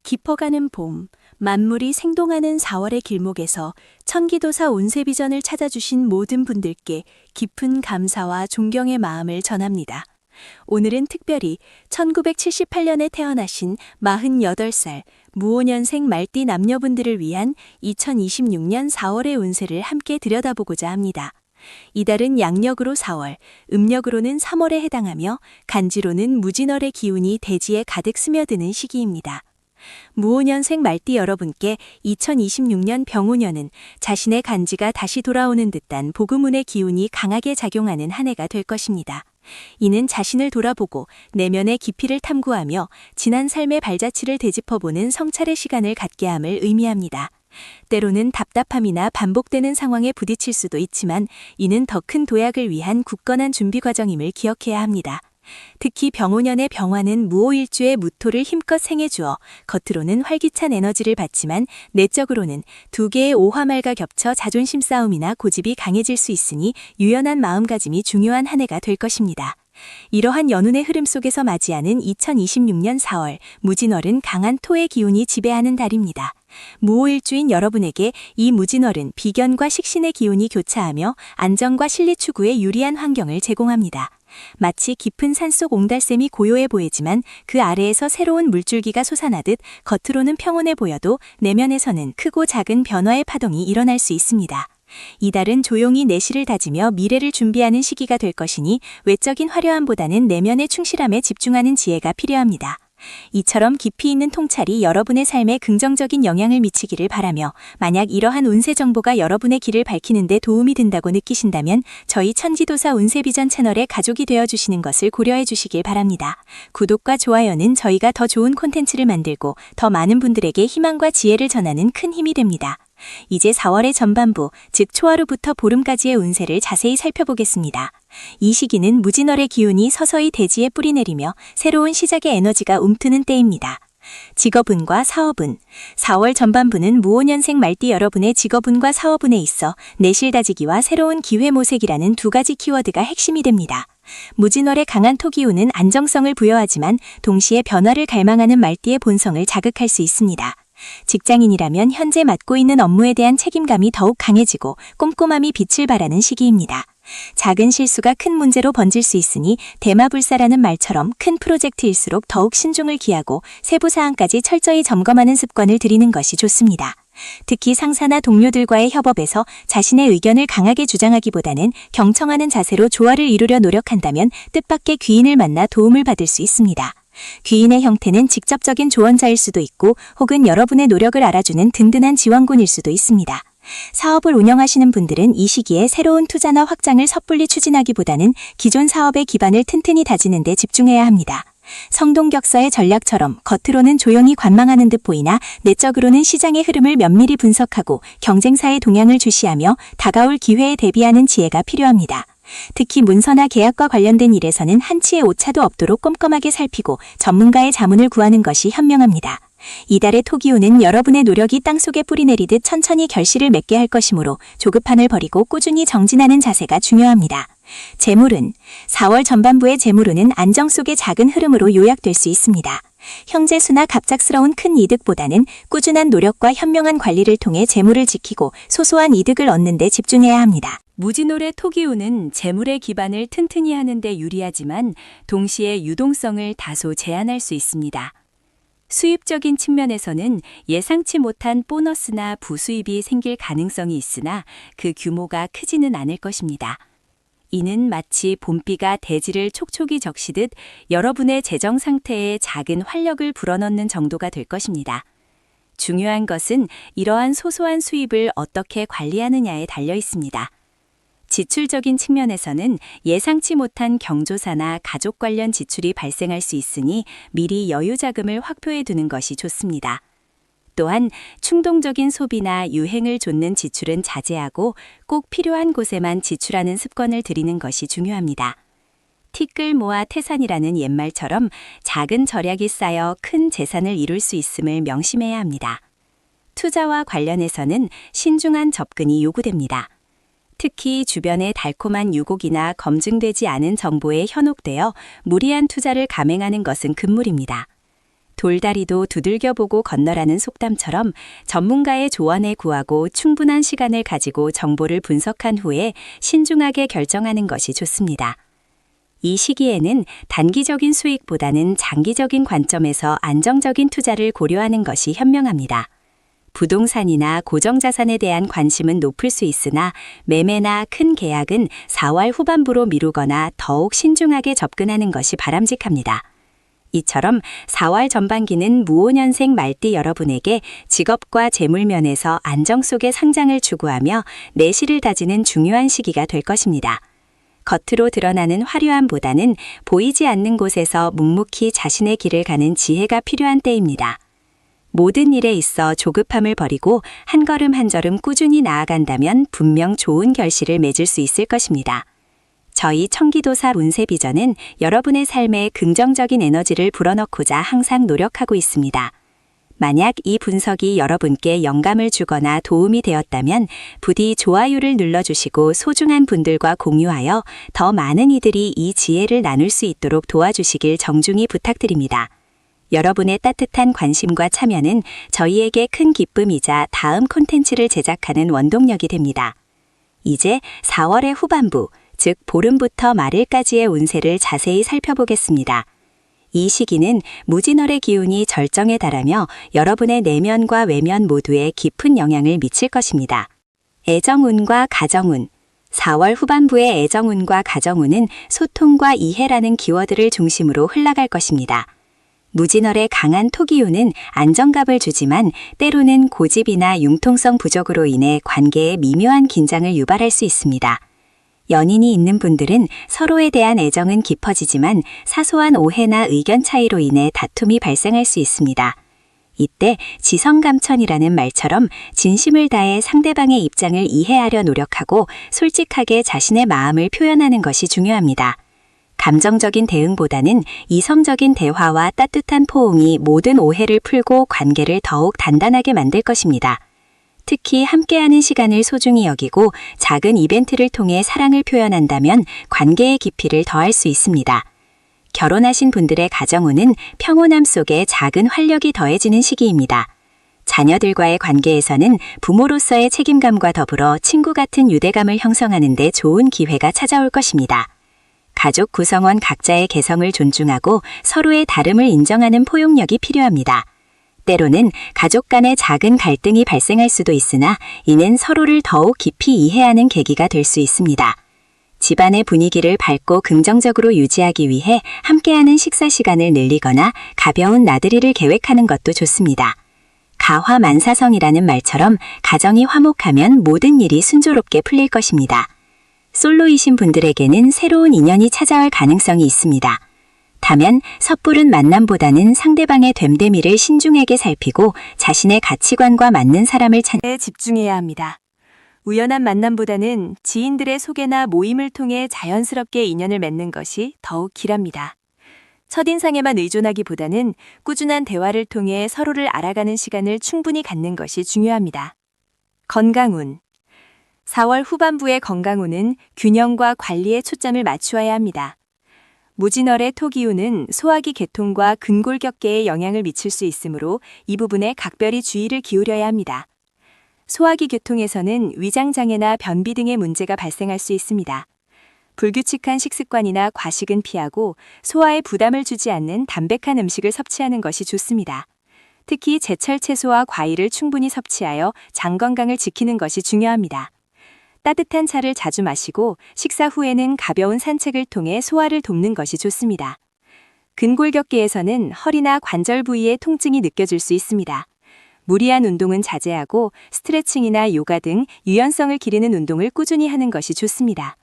깊어가는 봄, 만물이 생동하는 4월의 길목에서 천기도사 운세비전을 찾아주신 모든 분들께 깊은 감사와 존경의 마음을 전합니다. 오늘은 특별히 1978년에 태어나신 48살 무오년생 말띠 남녀분들을 위한 2026년 4월의 운세를 함께 들여다보고자 합니다. 이달은 양력으로 4월, 음력으로는 3월에 해당하며 간지로는 무진월의 기운이 대지에 가득 스며드는 시기입니다. 무오년생 말띠 여러분께 2026년 병오년은 자신의 간지가 다시 돌아오는 듯한 복음운의 기운이 강하게 작용하는 한 해가 될 것입니다. 이는 자신을 돌아보고 내면의 깊이를 탐구하며 지난 삶의 발자취를 되짚어보는 성찰의 시간을 갖게 함을 의미합니다. 때로는 답답함이나 반복되는 상황에 부딪힐 수도 있지만 이는 더 큰 도약을 위한 굳건한 준비 과정임을 기억해야 합니다. 특히 병오년의 병화는 무오일주의 무토를 힘껏 생해주어 겉으로는 활기찬 에너지를 받지만 내적으로는 두 개의 오화말과 겹쳐 자존심 싸움이나 고집이 강해질 수 있으니 유연한 마음가짐이 중요한 한 해가 될 것입니다. 이러한 연운의 흐름 속에서 맞이하는 2026년 4월, 무진월은 강한 토의 기운이 지배하는 달입니다. 무오일주인 여러분에게 이 무진월은 비견과 식신의 기운이 교차하며 안정과 실리 추구에 유리한 환경을 제공합니다. 마치 깊은 산속 옹달샘이 고요해 보이지만 그 아래에서 새로운 물줄기가 솟아나듯 겉으로는 평온해 보여도 내면에서는 크고 작은 변화의 파동이 일어날 수 있습니다. 이달은 조용히 내실을 다지며 미래를 준비하는 시기가 될 것이니 외적인 화려함보다는 내면의 충실함에 집중하는 지혜가 필요합니다. 이처럼 깊이 있는 통찰이 여러분의 삶에 긍정적인 영향을 미치기를 바라며 만약 이러한 운세 정보가 여러분의 길을 밝히는 데 도움이 된다고 느끼신다면 저희 천지도사 운세비전 채널의 가족이 되어주시는 것을 고려해 주시길 바랍니다. 구독과 좋아요는 저희가 더 좋은 콘텐츠를 만들고 더 많은 분들에게 희망과 지혜를 전하는 큰 힘이 됩니다. 이제 4월의 전반부, 즉 초하루부터 보름까지의 운세를 자세히 살펴보겠습니다. 이 시기는 무진월의 기운이 서서히 대지에 뿌리내리며 새로운 시작의 에너지가 움트는 때입니다. 직업운과 사업운, 4월 전반부는 무오년생 말띠 여러분의 직업운과 사업운에 있어 내실 다지기와 새로운 기회 모색이라는 두 가지 키워드가 핵심이 됩니다. 무진월의 강한 토기운은 안정성을 부여하지만 동시에 변화를 갈망하는 말띠의 본성을 자극할 수 있습니다. 직장인이라면 현재 맡고 있는 업무에 대한 책임감이 더욱 강해지고 꼼꼼함이 빛을 발하는 시기입니다. 작은 실수가 큰 문제로 번질 수 있으니 대마불사라는 말처럼 큰 프로젝트일수록 더욱 신중을 기하고 세부 사항까지 철저히 점검하는 습관을 들이는 것이 좋습니다. 특히 상사나 동료들과의 협업에서 자신의 의견을 강하게 주장하기보다는 경청하는 자세로 조화를 이루려 노력한다면 뜻밖의 귀인을 만나 도움을 받을 수 있습니다. 귀인의 형태는 직접적인 조언자일 수도 있고 혹은 여러분의 노력을 알아주는 든든한 지원군일 수도 있습니다. 사업을 운영하시는 분들은 이 시기에 새로운 투자나 확장을 섣불리 추진하기보다는 기존 사업의 기반을 튼튼히 다지는 데 집중해야 합니다. 성동격서의 전략처럼 겉으로는 조용히 관망하는 듯 보이나 내적으로는 시장의 흐름을 면밀히 분석하고 경쟁사의 동향을 주시하며 다가올 기회에 대비하는 지혜가 필요합니다. 특히 문서나 계약과 관련된 일에서는 한치의 오차도 없도록 꼼꼼하게 살피고 전문가의 자문을 구하는 것이 현명합니다. 이달의 토기운은 여러분의 노력이 땅속에 뿌리내리듯 천천히 결실을 맺게 할 것이므로 조급함을 버리고 꾸준히 정진하는 자세가 중요합니다. 재물운, 4월 전반부의 재물운은 안정 속의 작은 흐름으로 요약될 수 있습니다. 형제수나 갑작스러운 큰 이득보다는 꾸준한 노력과 현명한 관리를 통해 재물을 지키고 소소한 이득을 얻는 데 집중해야 합니다. 무진월의 토기운은 재물의 기반을 튼튼히 하는 데 유리하지만 동시에 유동성을 다소 제한할 수 있습니다. 수입적인 측면에서는 예상치 못한 보너스나 부수입이 생길 가능성이 있으나 그 규모가 크지는 않을 것입니다. 이는 마치 봄비가 대지를 촉촉이 적시듯 여러분의 재정 상태에 작은 활력을 불어넣는 정도가 될 것입니다. 중요한 것은 이러한 소소한 수입을 어떻게 관리하느냐에 달려 있습니다. 지출적인 측면에서는 예상치 못한 경조사나 가족 관련 지출이 발생할 수 있으니 미리 여유 자금을 확보해 두는 것이 좋습니다. 또한 충동적인 소비나 유행을 좇는 지출은 자제하고 꼭 필요한 곳에만 지출하는 습관을 들이는 것이 중요합니다. 티끌 모아 태산이라는 옛말처럼 작은 절약이 쌓여 큰 재산을 이룰 수 있음을 명심해야 합니다. 투자와 관련해서는 신중한 접근이 요구됩니다. 특히 주변의 달콤한 유곡이나 검증되지 않은 정보에 현혹되어 무리한 투자를 감행하는 것은 금물입니다. 돌다리도 두들겨보고 건너라는 속담처럼 전문가의 조언에 구하고 충분한 시간을 가지고 정보를 분석한 후에 신중하게 결정하는 것이 좋습니다. 이 시기에는 단기적인 수익보다는 장기적인 관점에서 안정적인 투자를 고려하는 것이 현명합니다. 부동산이나 고정자산에 대한 관심은 높을 수 있으나 매매나 큰 계약은 4월 후반부로 미루거나 더욱 신중하게 접근하는 것이 바람직합니다. 이처럼 4월 전반기는 무오년생 말띠 여러분에게 직업과 재물 면에서 안정 속의 상장을 추구하며 내실을 다지는 중요한 시기가 될 것입니다. 겉으로 드러나는 화려함보다는 보이지 않는 곳에서 묵묵히 자신의 길을 가는 지혜가 필요한 때입니다. 모든 일에 있어 조급함을 버리고 한 걸음 한 걸음 꾸준히 나아간다면 분명 좋은 결실을 맺을 수 있을 것입니다. 저희 청기도사 운세 비전은 여러분의 삶에 긍정적인 에너지를 불어넣고자 항상 노력하고 있습니다. 만약 이 분석이 여러분께 영감을 주거나 도움이 되었다면 부디 좋아요를 눌러주시고 소중한 분들과 공유하여 더 많은 이들이 이 지혜를 나눌 수 있도록 도와주시길 정중히 부탁드립니다. 여러분의 따뜻한 관심과 참여는 저희에게 큰 기쁨이자 다음 콘텐츠를 제작하는 원동력이 됩니다. 이제 4월의 후반부, 즉 보름부터 말일까지의 운세를 자세히 살펴보겠습니다. 이 시기는 무진월의 기운이 절정에 달하며 여러분의 내면과 외면 모두에 깊은 영향을 미칠 것입니다. 애정운과 가정운. 4월 후반부의 애정운과 가정운은 소통과 이해라는 키워드를 중심으로 흘러갈 것입니다. 무진월의 강한 토기운은 안정감을 주지만 때로는 고집이나 융통성 부족으로 인해 관계에 미묘한 긴장을 유발할 수 있습니다. 연인이 있는 분들은 서로에 대한 애정은 깊어지지만 사소한 오해나 의견 차이로 인해 다툼이 발생할 수 있습니다. 이때 지성감천이라는 말처럼 진심을 다해 상대방의 입장을 이해하려 노력하고 솔직하게 자신의 마음을 표현하는 것이 중요합니다. 감정적인 대응보다는 이성적인 대화와 따뜻한 포옹이 모든 오해를 풀고 관계를 더욱 단단하게 만들 것입니다. 특히 함께하는 시간을 소중히 여기고 작은 이벤트를 통해 사랑을 표현한다면 관계의 깊이를 더할 수 있습니다. 결혼하신 분들의 가정운은 평온함 속에 작은 활력이 더해지는 시기입니다. 자녀들과의 관계에서는 부모로서의 책임감과 더불어 친구 같은 유대감을 형성하는 데 좋은 기회가 찾아올 것입니다. 가족 구성원 각자의 개성을 존중하고 서로의 다름을 인정하는 포용력이 필요합니다. 때로는 가족 간의 작은 갈등이 발생할 수도 있으나 이는 서로를 더욱 깊이 이해하는 계기가 될 수 있습니다. 집안의 분위기를 밝고 긍정적으로 유지하기 위해 함께하는 식사 시간을 늘리거나 가벼운 나들이를 계획하는 것도 좋습니다. 가화만사성이라는 말처럼 가정이 화목하면 모든 일이 순조롭게 풀릴 것입니다. 솔로이신 분들에게는 새로운 인연이 찾아올 가능성이 있습니다. 다만 섣부른 만남보다는 상대방의 됨됨이를 신중하게 살피고 자신의 가치관과 맞는 사람을 찾는 집중해야 합니다. 우연한 만남보다는 지인들의 소개나 모임을 통해 자연스럽게 인연을 맺는 것이 더욱 길합니다. 첫인상에만 의존하기보다는 꾸준한 대화를 통해 서로를 알아가는 시간을 충분히 갖는 것이 중요합니다. 건강운. 4월 후반부의 건강운은 균형과 관리에 초점을 맞추어야 합니다. 무진월의 토기운은 소화기 계통과 근골격계에 영향을 미칠 수 있으므로 이 부분에 각별히 주의를 기울여야 합니다. 소화기 계통에서는 위장장애나 변비 등의 문제가 발생할 수 있습니다. 불규칙한 식습관이나 과식은 피하고 소화에 부담을 주지 않는 담백한 음식을 섭취하는 것이 좋습니다. 특히 제철 채소와 과일을 충분히 섭취하여 장 건강을 지키는 것이 중요합니다. 따뜻한 차를 자주 마시고 식사 후에는 가벼운 산책을 통해 소화를 돕는 것이 좋습니다. 근골격계에서는 허리나 관절 부위에 통증이 느껴질 수 있습니다. 무리한 운동은 자제하고 스트레칭이나 요가 등 유연성을 기르는 운동을 꾸준히 하는 것이 좋습니다.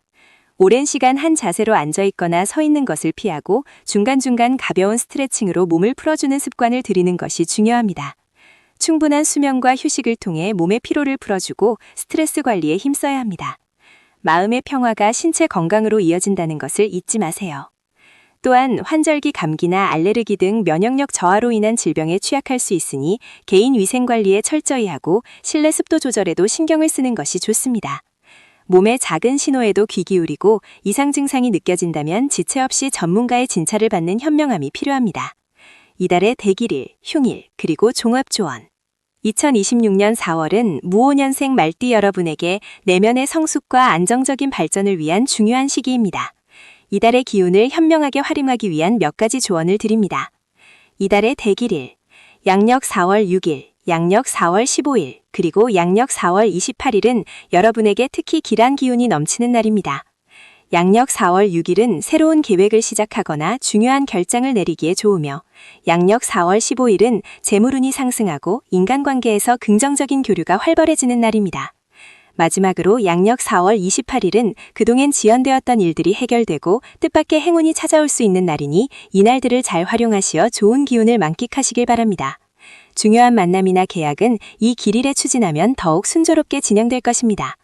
오랜 시간 한 자세로 앉아 있거나 서 있는 것을 피하고 중간중간 가벼운 스트레칭으로 몸을 풀어주는 습관을 들이는 것이 중요합니다. 충분한 수면과 휴식을 통해 몸의 피로를 풀어주고 스트레스 관리에 힘써야 합니다. 마음의 평화가 신체 건강으로 이어진다는 것을 잊지 마세요. 또한 환절기 감기나 알레르기 등 면역력 저하로 인한 질병에 취약할 수 있으니 개인 위생 관리에 철저히 하고 실내 습도 조절에도 신경을 쓰는 것이 좋습니다. 몸의 작은 신호에도 귀 기울이고 이상 증상이 느껴진다면 지체 없이 전문가의 진찰을 받는 현명함이 필요합니다. 이달의 대길일, 흉일, 그리고 종합조언. 2026년 4월은 무오년생 말띠 여러분에게 내면의 성숙과 안정적인 발전을 위한 중요한 시기입니다. 이달의 기운을 현명하게 활용하기 위한 몇 가지 조언을 드립니다. 이달의 대길일, 양력 4월 6일, 양력 4월 15일, 그리고 양력 4월 28일은 여러분에게 특히 길한 기운이 넘치는 날입니다. 양력 4월 6일은 새로운 계획을 시작하거나 중요한 결정을 내리기에 좋으며, 양력 4월 15일은 재물운이 상승하고 인간관계에서 긍정적인 교류가 활발해지는 날입니다. 마지막으로 양력 4월 28일은 그동안 지연되었던 일들이 해결되고 뜻밖의 행운이 찾아올 수 있는 날이니 이날들을 잘 활용하시어 좋은 기운을 만끽하시길 바랍니다. 중요한 만남이나 계약은 이 길일에 추진하면 더욱 순조롭게 진행될 것입니다.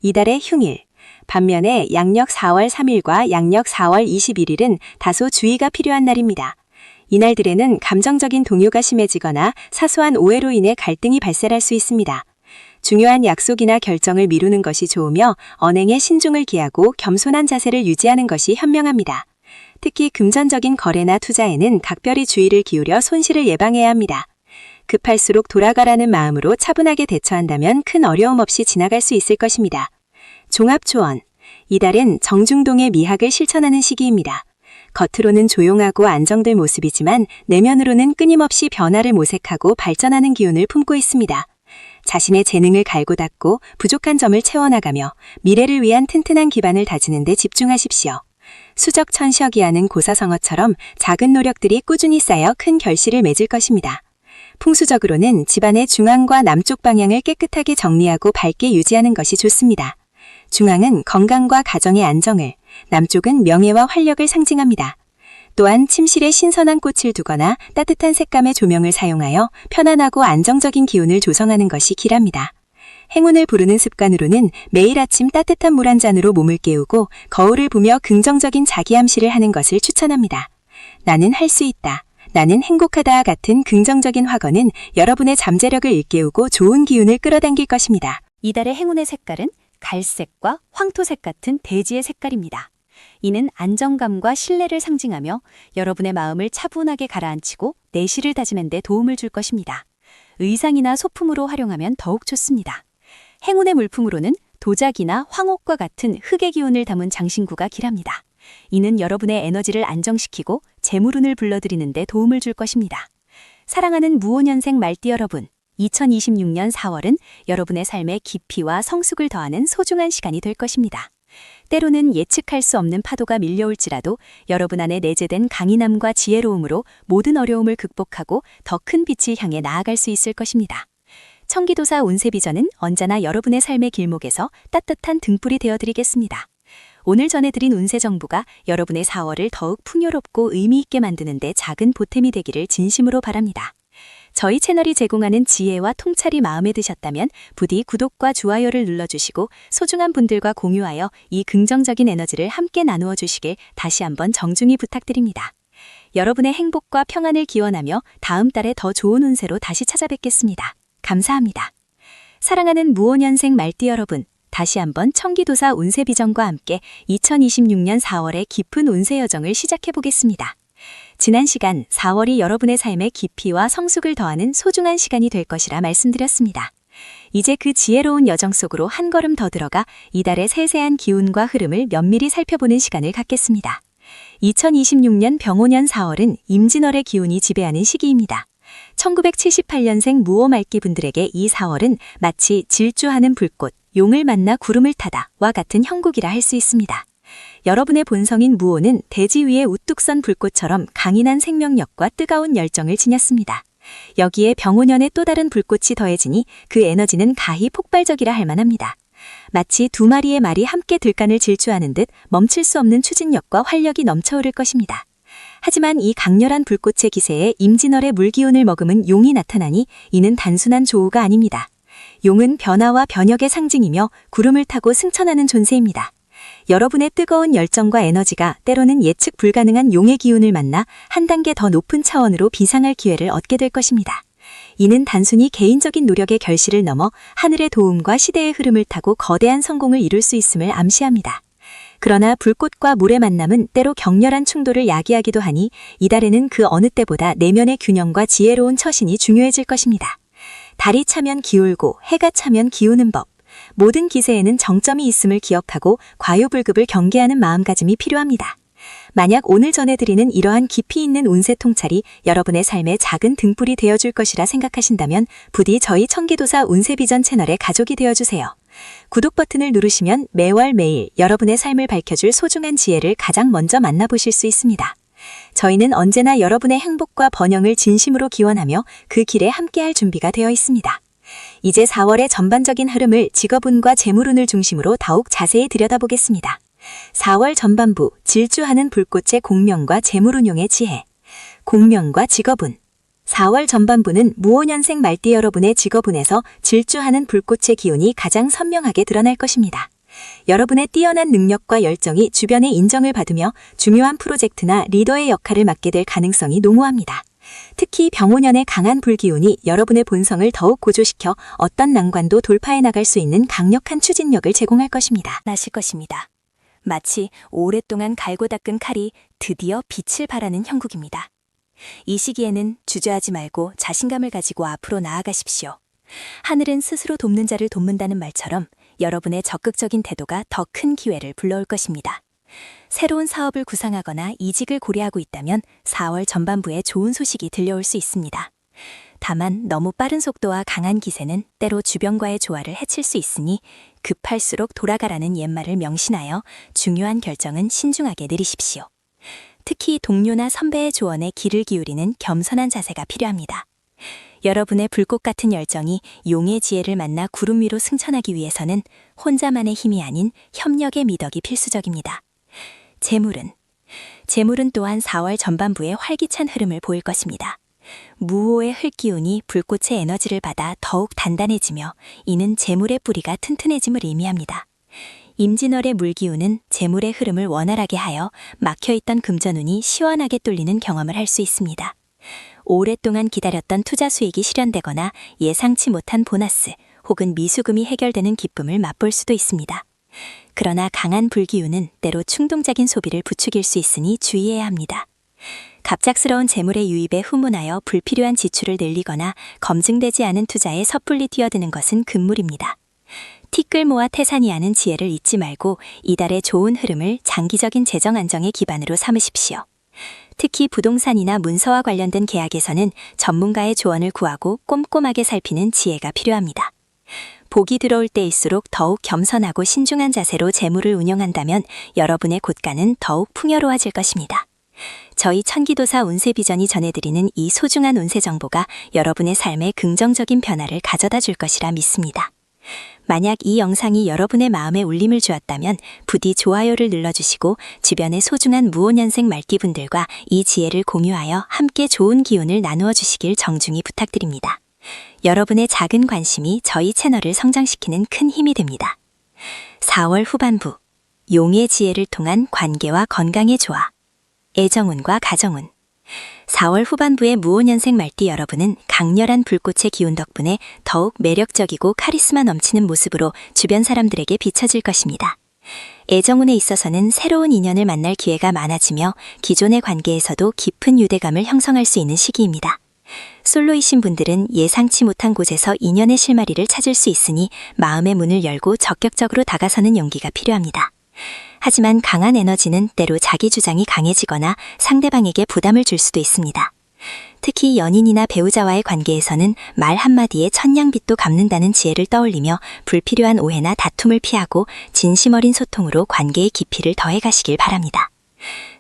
이달의 흉일. 반면에 양력 4월 3일과 양력 4월 21일은 다소 주의가 필요한 날입니다. 이날들에는 감정적인 동요가 심해지거나 사소한 오해로 인해 갈등이 발생할 수 있습니다. 중요한 약속이나 결정을 미루는 것이 좋으며 언행에 신중을 기하고 겸손한 자세를 유지하는 것이 현명합니다. 특히 금전적인 거래나 투자에는 각별히 주의를 기울여 손실을 예방해야 합니다. 급할수록 돌아가라는 마음으로 차분하게 대처한다면 큰 어려움 없이 지나갈 수 있을 것입니다. 종합조언. 이달은 정중동의 미학을 실천하는 시기입니다. 겉으로는 조용하고 안정될 모습이지만 내면으로는 끊임없이 변화를 모색하고 발전하는 기운을 품고 있습니다. 자신의 재능을 갈고 닦고 부족한 점을 채워나가며 미래를 위한 튼튼한 기반을 다지는 데 집중하십시오. 수적천시하는 고사성어처럼 작은 노력들이 꾸준히 쌓여 큰 결실을 맺을 것입니다. 풍수적으로는 집안의 중앙과 남쪽 방향을 깨끗하게 정리하고 밝게 유지하는 것이 좋습니다. 중앙은 건강과 가정의 안정을, 남쪽은 명예와 활력을 상징합니다. 또한 침실에 신선한 꽃을 두거나 따뜻한 색감의 조명을 사용하여 편안하고 안정적인 기운을 조성하는 것이 길합니다. 행운을 부르는 습관으로는 매일 아침 따뜻한 물 한 잔으로 몸을 깨우고 거울을 보며 긍정적인 자기암시를 하는 것을 추천합니다. 나는 할 수 있다. 나는 행복하다 같은 긍정적인 확언은 여러분의 잠재력을 일깨우고 좋은 기운을 끌어당길 것입니다. 이달의 행운의 색깔은 갈색과 황토색 같은 대지의 색깔입니다. 이는 안정감과 신뢰를 상징하며 여러분의 마음을 차분하게 가라앉히고 내실을 다지는 데 도움을 줄 것입니다. 의상이나 소품으로 활용하면 더욱 좋습니다. 행운의 물품으로는 도자기나 황옥과 같은 흙의 기운을 담은 장신구가 길합니다. 이는 여러분의 에너지를 안정시키고 재물운을 불러들이는 데 도움을 줄 것입니다. 사랑하는 무오년생 말띠 여러분, 2026년 4월은 여러분의 삶에 깊이와 성숙을 더하는 소중한 시간이 될 것입니다. 때로는 예측할 수 없는 파도가 밀려올지라도 여러분 안에 내재된 강인함과 지혜로움으로 모든 어려움을 극복하고 더 큰 빛을 향해 나아갈 수 있을 것입니다. 청기도사 운세비전은 언제나 여러분의 삶의 길목에서 따뜻한 등불이 되어드리겠습니다. 오늘 전해드린 운세 정보가 여러분의 4월을 더욱 풍요롭고 의미 있게 만드는 데 작은 보탬이 되기를 진심으로 바랍니다. 저희 채널이 제공하는 지혜와 통찰이 마음에 드셨다면 부디 구독과 좋아요를 눌러주시고 소중한 분들과 공유하여 이 긍정적인 에너지를 함께 나누어 주시길 다시 한번 정중히 부탁드립니다. 여러분의 행복과 평안을 기원하며 다음 달에 더 좋은 운세로 다시 찾아뵙겠습니다. 감사합니다. 사랑하는 무오년생 말띠 여러분, 다시 한번 청기도사 운세비전과 함께 2026년 4월의 깊은 운세 여정을 시작해 보겠습니다. 지난 시간 4월이 여러분의 삶에 깊이와 성숙을 더하는 소중한 시간이 될 것이라 말씀드렸습니다. 이제 그 지혜로운 여정 속으로 한 걸음 더 들어가 이달의 세세한 기운과 흐름을 면밀히 살펴보는 시간을 갖겠습니다. 2026년 병오년 4월은 임진월의 기운이 지배하는 시기입니다. 1978년생 무오말기 분들에게 이 4월은 마치 질주하는 불꽃, 용을 만나 구름을 타다와 같은 형국이라 할 수 있습니다. 여러분의 본성인 무오는 대지 위에 우뚝 선 불꽃처럼 강인한 생명력과 뜨거운 열정을 지녔습니다. 여기에 병오년의 또 다른 불꽃이 더해지니 그 에너지는 가히 폭발적이라 할 만합니다. 마치 두 마리의 말이 함께 들간을 질주하는 듯 멈출 수 없는 추진력과 활력이 넘쳐오를 것입니다. 하지만 이 강렬한 불꽃의 기세에 임진월의 물기운을 머금은 용이 나타나니 이는 단순한 조우가 아닙니다. 용은 변화와 변혁의 상징이며 구름을 타고 승천하는 존재입니다. 여러분의 뜨거운 열정과 에너지가 때로는 예측 불가능한 용의 기운을 만나 한 단계 더 높은 차원으로 비상할 기회를 얻게 될 것입니다. 이는 단순히 개인적인 노력의 결실을 넘어 하늘의 도움과 시대의 흐름을 타고 거대한 성공을 이룰 수 있음을 암시합니다. 그러나 불꽃과 물의 만남은 때로 격렬한 충돌을 야기하기도 하니 이달에는 그 어느 때보다 내면의 균형과 지혜로운 처신이 중요해질 것입니다. 달이 차면 기울고 해가 차면 기우는 법. 모든 기세에는 정점이 있음을 기억하고 과유불급을 경계하는 마음가짐이 필요합니다. 만약 오늘 전해드리는 이러한 깊이 있는 운세 통찰이 여러분의 삶의 작은 등불이 되어줄 것이라 생각하신다면 부디 저희 청기도사 운세비전 채널의 가족이 되어주세요. 구독 버튼을 누르시면 매월 매일 여러분의 삶을 밝혀줄 소중한 지혜를 가장 먼저 만나보실 수 있습니다. 저희는 언제나 여러분의 행복과 번영을 진심으로 기원하며 그 길에 함께할 준비가 되어 있습니다. 이제 4월의 전반적인 흐름을 직업운과 재물운을 중심으로 더욱 자세히 들여다보겠습니다. 4월 전반부 질주하는 불꽃의 공명과 재물운용의 지혜. 공명과 직업운. 4월 전반부는 무오년생 말띠 여러분의 직업운에서 질주하는 불꽃의 기운이 가장 선명하게 드러날 것입니다. 여러분의 뛰어난 능력과 열정이 주변의 인정을 받으며 중요한 프로젝트나 리더의 역할을 맡게 될 가능성이 농후합니다. 특히 병오년의 강한 불기운이 여러분의 본성을 더욱 고조시켜 어떤 난관도 돌파해 나갈 수 있는 강력한 추진력을 제공할 것입니다. 나실 것입니다. 마치 오랫동안 갈고 닦은 칼이 드디어 빛을 발하는 형국입니다. 이 시기에는 주저하지 말고 자신감을 가지고 앞으로 나아가십시오. 하늘은 스스로 돕는 자를 돕는다는 말처럼 여러분의 적극적인 태도가 더 큰 기회를 불러올 것입니다. 새로운 사업을 구상하거나 이직을 고려하고 있다면 4월 전반부에 좋은 소식이 들려올 수 있습니다. 다만 너무 빠른 속도와 강한 기세는 때로 주변과의 조화를 해칠 수 있으니 급할수록 돌아가라는 옛말을 명심하여 중요한 결정은 신중하게 내리십시오. 특히 동료나 선배의 조언에 귀를 기울이는 겸손한 자세가 필요합니다. 여러분의 불꽃 같은 열정이 용의 지혜를 만나 구름 위로 승천하기 위해서는 혼자만의 힘이 아닌 협력의 미덕이 필수적입니다. 재물은 또한 4월 전반부에 활기찬 흐름을 보일 것입니다. 무오의 흙기운이 불꽃의 에너지를 받아 더욱 단단해지며 이는 재물의 뿌리가 튼튼해짐을 의미합니다. 임진월의 물기운은 재물의 흐름을 원활하게 하여 막혀있던 금전운이 시원하게 뚫리는 경험을 할 수 있습니다. 오랫동안 기다렸던 투자 수익이 실현되거나 예상치 못한 보너스 혹은 미수금이 해결되는 기쁨을 맛볼 수도 있습니다. 그러나 강한 불기운은 때로 충동적인 소비를 부추길 수 있으니 주의해야 합니다. 갑작스러운 재물의 유입에 후문하여 불필요한 지출을 늘리거나 검증되지 않은 투자에 섣불리 뛰어드는 것은 금물입니다. 티끌 모아 태산이 하는 지혜를 잊지 말고 이달의 좋은 흐름을 장기적인 재정 안정의 기반으로 삼으십시오. 특히 부동산이나 문서와 관련된 계약에서는 전문가의 조언을 구하고 꼼꼼하게 살피는 지혜가 필요합니다. 복이 들어올 때일수록 더욱 겸손하고 신중한 자세로 재물을 운영한다면 여러분의 곳간은 더욱 풍요로워질 것입니다. 저희 천기도사 운세비전이 전해드리는 이 소중한 운세 정보가 여러분의 삶에 긍정적인 변화를 가져다 줄 것이라 믿습니다. 만약 이 영상이 여러분의 마음에 울림을 주었다면 부디 좋아요를 눌러주시고 주변의 소중한 무오년생 말띠분들과 이 지혜를 공유하여 함께 좋은 기운을 나누어 주시길 정중히 부탁드립니다. 여러분의 작은 관심이 저희 채널을 성장시키는 큰 힘이 됩니다. 4월 후반부, 용의 지혜를 통한 관계와 건강의 조화. 애정운과 가정운. 4월 후반부의 무오년생 말띠 여러분은 강렬한 불꽃의 기운 덕분에 더욱 매력적이고 카리스마 넘치는 모습으로 주변 사람들에게 비춰질 것입니다. 애정운에 있어서는 새로운 인연을 만날 기회가 많아지며 기존의 관계에서도 깊은 유대감을 형성할 수 있는 시기입니다. 솔로이신 분들은 예상치 못한 곳에서 인연의 실마리를 찾을 수 있으니 마음의 문을 열고 적극적으로 다가서는 용기가 필요합니다. 하지만 강한 에너지는 때로 자기 주장이 강해지거나 상대방에게 부담을 줄 수도 있습니다. 특히 연인이나 배우자와의 관계에서는 말 한마디에 천냥빚도 갚는다는 지혜를 떠올리며 불필요한 오해나 다툼을 피하고 진심 어린 소통으로 관계의 깊이를 더해가시길 바랍니다.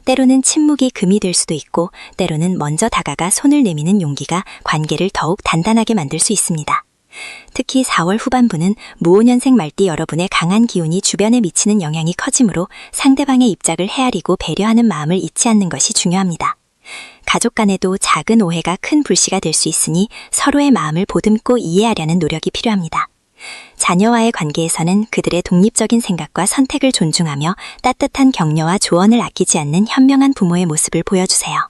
때로는 침묵이 금이 될 수도 있고 때로는 먼저 다가가 손을 내미는 용기가 관계를 더욱 단단하게 만들 수 있습니다. 특히 4월 후반부는 무오년생 말띠 여러분의 강한 기운이 주변에 미치는 영향이 커지므로 상대방의 입장을 헤아리고 배려하는 마음을 잊지 않는 것이 중요합니다. 가족 간에도 작은 오해가 큰 불씨가 될 수 있으니 서로의 마음을 보듬고 이해하려는 노력이 필요합니다. 자녀와의 관계에서는 그들의 독립적인 생각과 선택을 존중하며 따뜻한 격려와 조언을 아끼지 않는 현명한 부모의 모습을 보여주세요.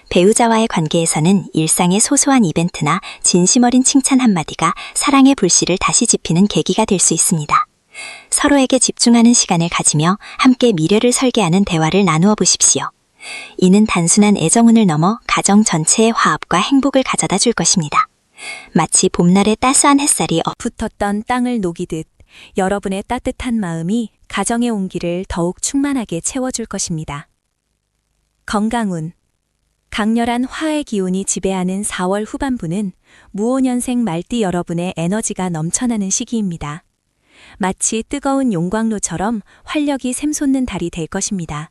배우자와의 관계에서는 일상의 소소한 이벤트나 진심 어린 칭찬 한마디가 사랑의 불씨를 다시 지피는 계기가 될 수 있습니다. 서로에게 집중하는 시간을 가지며 함께 미래를 설계하는 대화를 나누어 보십시오. 이는 단순한 애정운을 넘어 가정 전체의 화합과 행복을 가져다 줄 것입니다. 마치 봄날의 따스한 햇살이 붙었던 땅을 녹이듯 여러분의 따뜻한 마음이 가정의 온기를 더욱 충만하게 채워줄 것입니다. 건강운. 강렬한 화의 기운이 지배하는 4월 후반부는 무오년생 말띠 여러분의 에너지가 넘쳐나는 시기입니다. 마치 뜨거운 용광로처럼 활력이 샘솟는 달이 될 것입니다.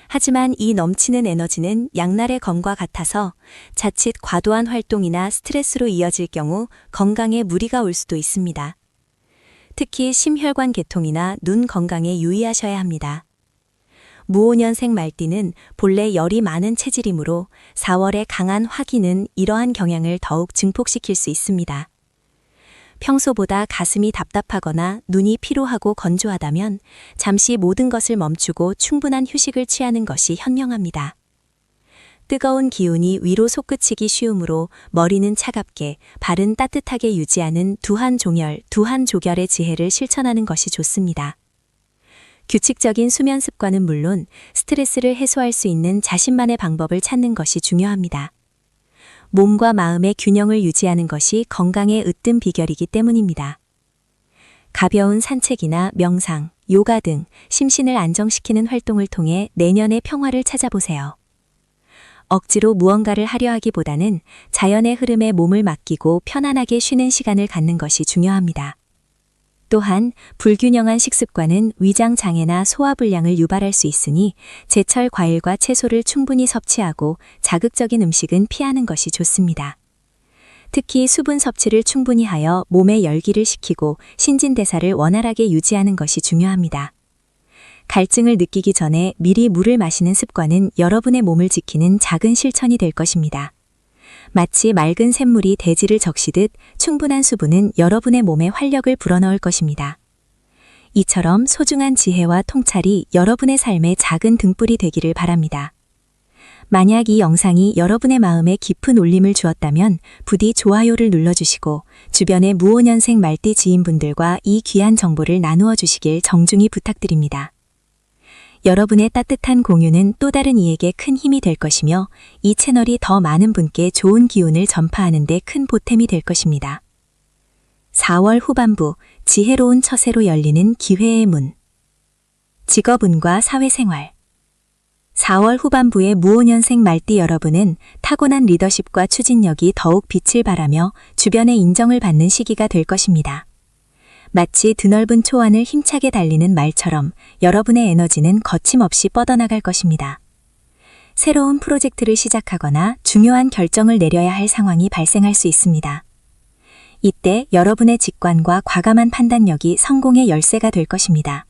하지만 이 넘치는 에너지는 양날의 검과 같아서 자칫 과도한 활동이나 스트레스로 이어질 경우 건강에 무리가 올 수도 있습니다. 특히 심혈관 계통이나 눈 건강에 유의하셔야 합니다. 무오년생 말띠는 본래 열이 많은 체질이므로 4월의 강한 화기는 이러한 경향을 더욱 증폭시킬 수 있습니다. 평소보다 가슴이 답답하거나 눈이 피로하고 건조하다면 잠시 모든 것을 멈추고 충분한 휴식을 취하는 것이 현명합니다. 뜨거운 기운이 위로 솟구치기 쉬우므로 머리는 차갑게, 발은 따뜻하게 유지하는 두한종열, 두한조결의 지혜를 실천하는 것이 좋습니다. 규칙적인 수면 습관은 물론 스트레스를 해소할 수 있는 자신만의 방법을 찾는 것이 중요합니다. 몸과 마음의 균형을 유지하는 것이 건강의 으뜸 비결이기 때문입니다. 가벼운 산책이나 명상, 요가 등 심신을 안정시키는 활동을 통해 내년의 평화를 찾아보세요. 억지로 무언가를 하려 하기보다는 자연의 흐름에 몸을 맡기고 편안하게 쉬는 시간을 갖는 것이 중요합니다. 또한 불균형한 식습관은 위장장애나 소화불량을 유발할 수 있으니 제철 과일과 채소를 충분히 섭취하고 자극적인 음식은 피하는 것이 좋습니다. 특히 수분 섭취를 충분히 하여 몸의 열기를 식히고 신진대사를 원활하게 유지하는 것이 중요합니다. 갈증을 느끼기 전에 미리 물을 마시는 습관은 여러분의 몸을 지키는 작은 실천이 될 것입니다. 마치 맑은 샘물이 대지를 적시듯 충분한 수분은 여러분의 몸에 활력을 불어넣을 것입니다. 이처럼 소중한 지혜와 통찰이 여러분의 삶의 작은 등불이 되기를 바랍니다. 만약 이 영상이 여러분의 마음에 깊은 울림을 주었다면 부디 좋아요를 눌러주시고 주변의 무오년생 말띠 지인분들과 이 귀한 정보를 나누어 주시길 정중히 부탁드립니다. 여러분의 따뜻한 공유는 또 다른 이에게 큰 힘이 될 것이며 이 채널이 더 많은 분께 좋은 기운을 전파하는 데 큰 보탬이 될 것입니다. 4월 후반부 지혜로운 처세로 열리는 기회의 문. 직업운과 사회생활. 4월 후반부의 무오년생 말띠 여러분은 타고난 리더십과 추진력이 더욱 빛을 발하며 주변의 인정을 받는 시기가 될 것입니다. 마치 드넓은 초원을 힘차게 달리는 말처럼 여러분의 에너지는 거침없이 뻗어나갈 것입니다. 새로운 프로젝트를 시작하거나 중요한 결정을 내려야 할 상황이 발생할 수 있습니다. 이때 여러분의 직관과 과감한 판단력이 성공의 열쇠가 될 것입니다.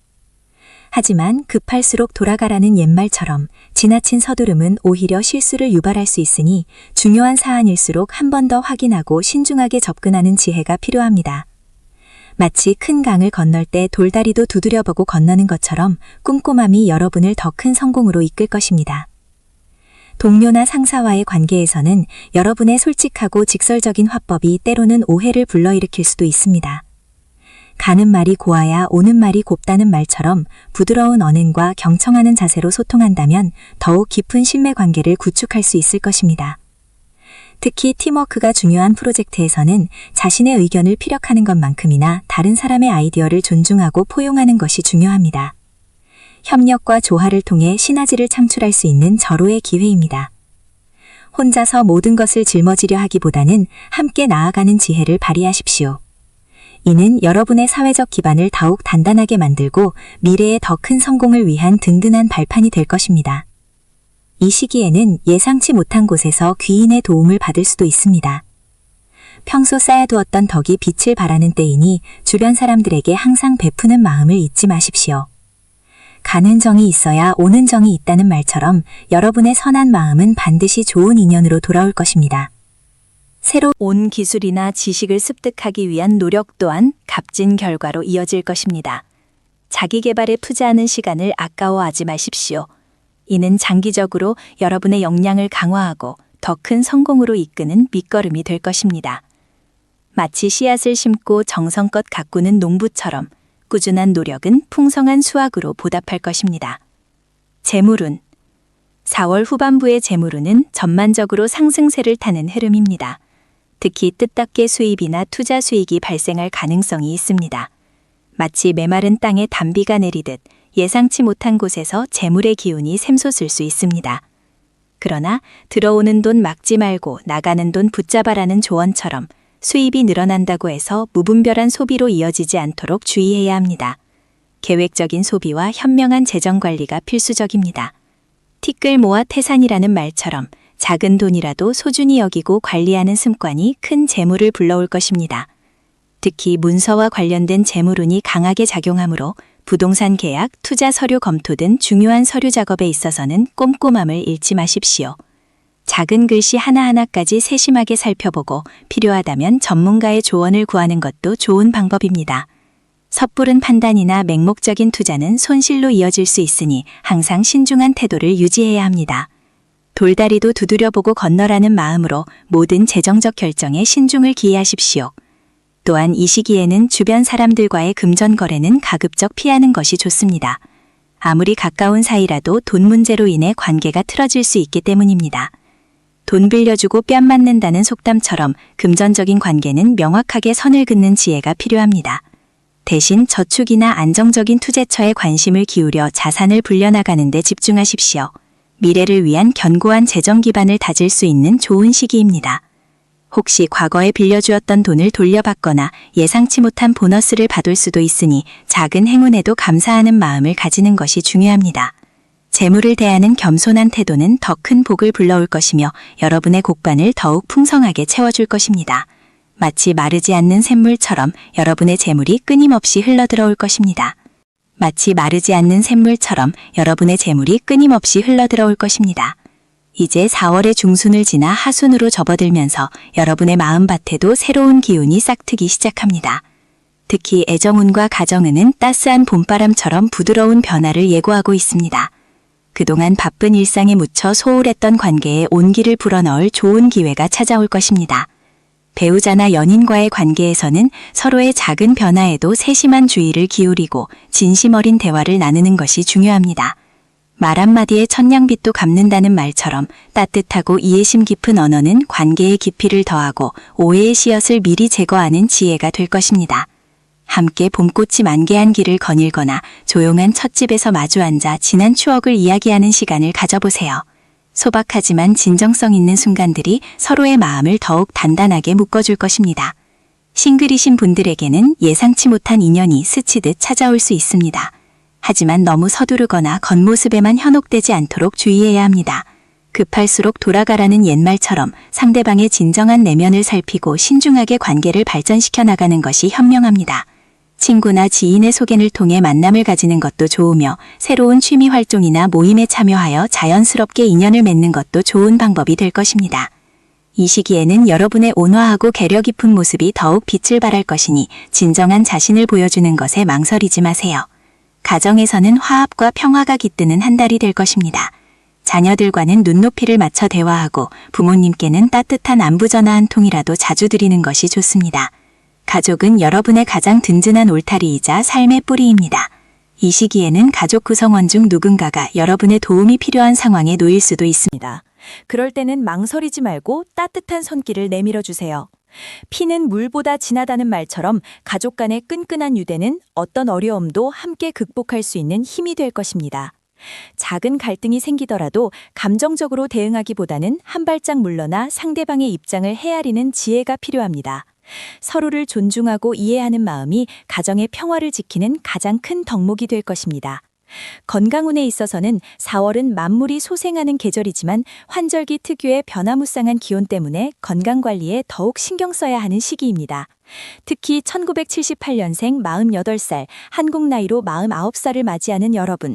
하지만 급할수록 돌아가라는 옛말처럼 지나친 서두름은 오히려 실수를 유발할 수 있으니 중요한 사안일수록 한 번 더 확인하고 신중하게 접근하는 지혜가 필요합니다. 마치 큰 강을 건널 때 돌다리도 두드려보고 건너는 것처럼 꼼꼼함이 여러분을 더 큰 성공으로 이끌 것입니다. 동료나 상사와의 관계에서는 여러분의 솔직하고 직설적인 화법이 때로는 오해를 불러일으킬 수도 있습니다. 가는 말이 고와야 오는 말이 곱다는 말처럼 부드러운 언행과 경청하는 자세로 소통한다면 더욱 깊은 신뢰 관계를 구축할 수 있을 것입니다. 특히 팀워크가 중요한 프로젝트에서는 자신의 의견을 피력하는 것만큼이나 다른 사람의 아이디어를 존중하고 포용하는 것이 중요합니다. 협력과 조화를 통해 시너지를 창출할 수 있는 절호의 기회입니다. 혼자서 모든 것을 짊어지려 하기보다는 함께 나아가는 지혜를 발휘하십시오. 이는 여러분의 사회적 기반을 더욱 단단하게 만들고 미래의 더 큰 성공을 위한 든든한 발판이 될 것입니다. 이 시기에는 예상치 못한 곳에서 귀인의 도움을 받을 수도 있습니다. 평소 쌓아두었던 덕이 빛을 발하는 때이니 주변 사람들에게 항상 베푸는 마음을 잊지 마십시오. 가는 정이 있어야 오는 정이 있다는 말처럼 여러분의 선한 마음은 반드시 좋은 인연으로 돌아올 것입니다. 새로운 기술이나 지식을 습득하기 위한 노력 또한 값진 결과로 이어질 것입니다. 자기 개발에 투자하는 시간을 아까워하지 마십시오. 이는 장기적으로 여러분의 역량을 강화하고 더 큰 성공으로 이끄는 밑거름이 될 것입니다. 마치 씨앗을 심고 정성껏 가꾸는 농부처럼 꾸준한 노력은 풍성한 수확으로 보답할 것입니다. 재물운. 4월 후반부의 재물운은 전반적으로 상승세를 타는 흐름입니다. 특히 뜻밖의 수입이나 투자 수익이 발생할 가능성이 있습니다. 마치 메마른 땅에 단비가 내리듯 예상치 못한 곳에서 재물의 기운이 샘솟을 수 있습니다. 그러나 들어오는 돈 막지 말고 나가는 돈 붙잡아라는 조언처럼 수입이 늘어난다고 해서 무분별한 소비로 이어지지 않도록 주의해야 합니다. 계획적인 소비와 현명한 재정 관리가 필수적입니다. 티끌 모아 태산이라는 말처럼 작은 돈이라도 소중히 여기고 관리하는 습관이 큰 재물을 불러올 것입니다. 특히 문서와 관련된 재물운이 강하게 작용하므로 부동산 계약, 투자 서류 검토 등 중요한 서류 작업에 있어서는 꼼꼼함을 잃지 마십시오. 작은 글씨 하나하나까지 세심하게 살펴보고 필요하다면 전문가의 조언을 구하는 것도 좋은 방법입니다. 섣부른 판단이나 맹목적인 투자는 손실로 이어질 수 있으니 항상 신중한 태도를 유지해야 합니다. 돌다리도 두드려보고 건너라는 마음으로 모든 재정적 결정에 신중을 기해하십시오. 또한 이 시기에는 주변 사람들과의 금전 거래는 가급적 피하는 것이 좋습니다. 아무리 가까운 사이라도 돈 문제로 인해 관계가 틀어질 수 있기 때문입니다. 돈 빌려주고 뺨 맞는다는 속담처럼 금전적인 관계는 명확하게 선을 긋는 지혜가 필요합니다. 대신 저축이나 안정적인 투자처에 관심을 기울여 자산을 불려나가는 데 집중하십시오. 미래를 위한 견고한 재정 기반을 다질 수 있는 좋은 시기입니다. 혹시 과거에 빌려주었던 돈을 돌려받거나 예상치 못한 보너스를 받을 수도 있으니 작은 행운에도 감사하는 마음을 가지는 것이 중요합니다. 재물을 대하는 겸손한 태도는 더 큰 복을 불러올 것이며 여러분의 곡반을 더욱 풍성하게 채워줄 것입니다. 마치 마르지 않는 샘물처럼 여러분의 재물이 끊임없이 흘러들어올 것입니다. 마치 마르지 않는 샘물처럼 여러분의 재물이 끊임없이 흘러들어올 것입니다. 이제 4월의 중순을 지나 하순으로 접어들면서 여러분의 마음밭에도 새로운 기운이 싹트기 시작합니다. 특히 애정운과 가정운은 따스한 봄바람처럼 부드러운 변화를 예고하고 있습니다. 그동안 바쁜 일상에 묻혀 소홀했던 관계에 온기를 불어넣을 좋은 기회가 찾아올 것입니다. 배우자나 연인과의 관계에서는 서로의 작은 변화에도 세심한 주의를 기울이고 진심 어린 대화를 나누는 것이 중요합니다. 말 한마디에 천냥빚도 갚는다는 말처럼 따뜻하고 이해심 깊은 언어는 관계의 깊이를 더하고 오해의 씨앗을 미리 제거하는 지혜가 될 것입니다. 함께 봄꽃이 만개한 길을 거닐거나 조용한 찻집에서 마주 앉아 지난 추억을 이야기하는 시간을 가져보세요. 소박하지만 진정성 있는 순간들이 서로의 마음을 더욱 단단하게 묶어줄 것입니다. 싱글이신 분들에게는 예상치 못한 인연이 스치듯 찾아올 수 있습니다. 하지만 너무 서두르거나 겉모습에만 현혹되지 않도록 주의해야 합니다. 급할수록 돌아가라는 옛말처럼 상대방의 진정한 내면을 살피고 신중하게 관계를 발전시켜 나가는 것이 현명합니다. 친구나 지인의 소개를 통해 만남을 가지는 것도 좋으며 새로운 취미 활동이나 모임에 참여하여 자연스럽게 인연을 맺는 것도 좋은 방법이 될 것입니다. 이 시기에는 여러분의 온화하고 개력 깊은 모습이 더욱 빛을 발할 것이니 진정한 자신을 보여주는 것에 망설이지 마세요. 가정에서는 화합과 평화가 깃드는 한 달이 될 것입니다. 자녀들과는 눈높이를 맞춰 대화하고 부모님께는 따뜻한 안부 전화 한 통이라도 자주 드리는 것이 좋습니다. 가족은 여러분의 가장 든든한 울타리이자 삶의 뿌리입니다. 이 시기에는 가족 구성원 중 누군가가 여러분의 도움이 필요한 상황에 놓일 수도 있습니다. 그럴 때는 망설이지 말고 따뜻한 손길을 내밀어 주세요. 피는 물보다 진하다는 말처럼 가족 간의 끈끈한 유대는 어떤 어려움도 함께 극복할 수 있는 힘이 될 것입니다. 작은 갈등이 생기더라도 감정적으로 대응하기보다는 한 발짝 물러나 상대방의 입장을 헤아리는 지혜가 필요합니다. 서로를 존중하고 이해하는 마음이 가정의 평화를 지키는 가장 큰 덕목이 될 것입니다. 건강운에 있어서는 4월은 만물이 소생하는 계절이지만 환절기 특유의 변화무쌍한 기온 때문에 건강관리에 더욱 신경 써야 하는 시기입니다. 특히 1978년생 48살, 한국 나이로 49살을 맞이하는 여러분,